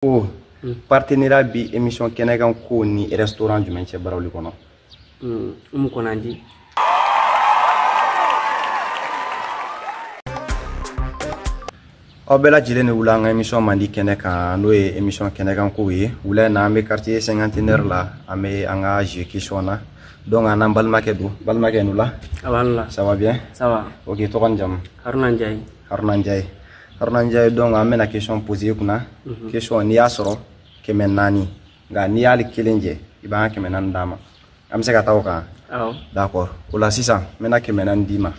Oh, partenariat bi émission Kenekan ko ni restaurant jumɛn cɛ barawli kɔnɔ? Konanji. Aw bɛɛ lajɛlen ni wula an ka émission mandi kɛnɛ kan n'o ye émission Kenekan ko ye. Wula in na an bɛ quartier cinquantenaire la an bɛ an ka jeu question na. Donc an n'an balimakɛ don. Balimakɛ n'u la? Ça va bien? Ça va. Ok, tɔgɔ ni jamu? Haruna Ndiaye. Haruna Ndiaye. Haruna Ndiaye, donc an bɛna question poser kunna. Question n'i y'a sɔrɔ 400 nka n'i y'ale kelen jɛ i b'an ka 400 d'a ma. An bɛ se ka taa o kan? Awɔ. D'accord. O la sisan n bɛna 400 d'i ma.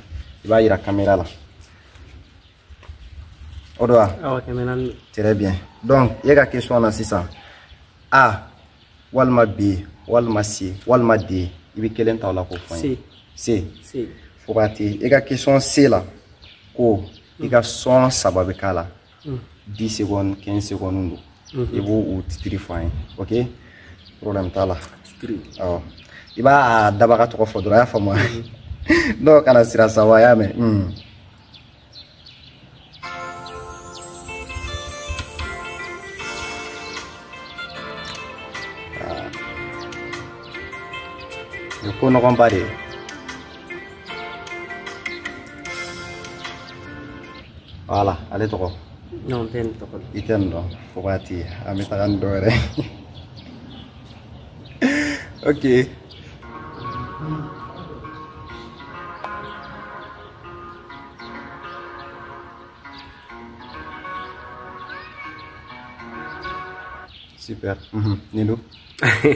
I b'a yira caméra la. O do wa? Awɔ, 400. Très bien. Donc i ka question na sisan A walima B walima C walima D i bɛ kelen ta o la k'o fɔ n ye. C. C. Fo ka te i ka question C la ko i ka son saba bɛ k'a la 10 secondes 15 secondes do. I b'o titiri fɔ an ye. Ok? Problème t'a la. Awɔ. I b'a dabaga tɔgɔ fɔ dɔrɔn a y'a faamu. Donc kana sira sa wa y'a mɛn. Ko nɔgɔn ba de. Voilà, ale tɔgɔ. Non, tɛ nin tɔgɔ. I tɛ nin dɔn fo k'a ti an bɛ taga ni dɔ wɛrɛ. Ok. Super. Nin do?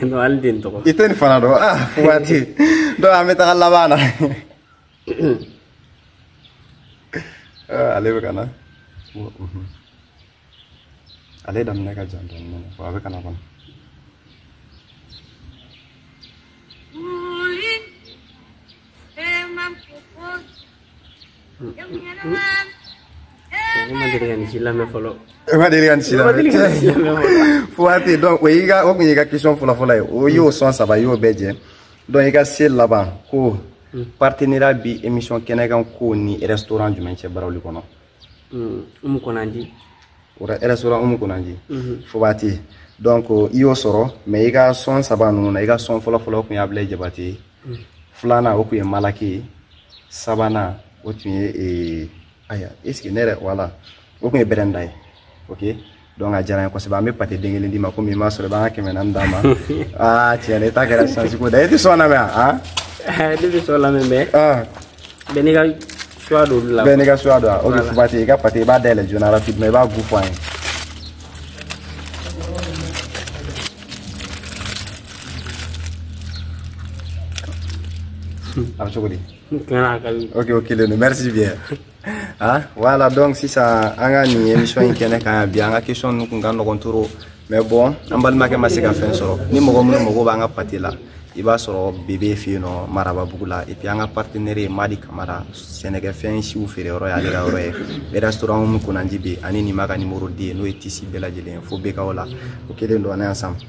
Non, hali tɛ nin tɔgɔ. I tɛ nin fana dɔn? Ah, fo k'a ti. Donc an bɛ taga laban na. Ale bɛ ka na. Ale daminɛ ka jan dɔɔnin a bɛ ka na kɔnɔ. Ma deli ka nin si lamɛn fɔlɔ. I ma deli ka nin si lamɛn. Fo ka ten donc o kun y'i ka question fɔlɔ-fɔlɔ ye o y'o sɔn saba i y'o bɛɛ jɛ donc i ka se laban ko partenariat bi émission Kenekan ko ni restaurant jumɛn cɛ barawli kɔnɔ? Konanji. Restaurant Konanji. Fo ka ten donc i y'o sɔrɔ mais i ka sɔn saba ninnu na i ka sɔn fɔlɔ-fɔlɔ kun ye Ablaye Jabate ye, filanan o kun ye Malaki ye, sabanan o tun ye aya est-ce que ne yɛrɛ voilà o kun ye Bɛrɛnda ye. Ok, donc a diyara n ye kosɛbɛ an bɛ pate den kelen d'i ma komi i m'a sɔrɔ i b'an ka 400 d'a ma. Tiɲɛ na i ta kɛra chance ko da i tɛ sɔn lamɛn wa? Ne bɛ sɔn lamɛn mais bɛɛ n'i ka choix don olu la. Bɛɛ n'i ka choix don wa? Ok, fo pate i ka pate i b'a dayɛlɛ joona rapidement i b'a goût fɔ an ye. A bɛ cogo di? Ok, ok, merci bien. Voilà, donc si ça an ka nin émission in kɛnɛ kan bi an ka question ninnu kun ka nɔgɔn trop mais bon an balimakɛ ma se ka fɛn sɔrɔ ni mɔgɔ minnu mago b'an ka pate la i b'a sɔrɔ bebe fɛ yen nɔ Marababugu la et puis an ka partenaire ye Madi Kamara sɛnɛkɛfɛn siw feere yɔrɔ ye ale ka yɔrɔ ye restaurant Konanji bɛ ani nin ma ka numéro di n'o ye tisi bɛɛ lajɛlen fo bɛ k'aw la o kelen don an ensemble.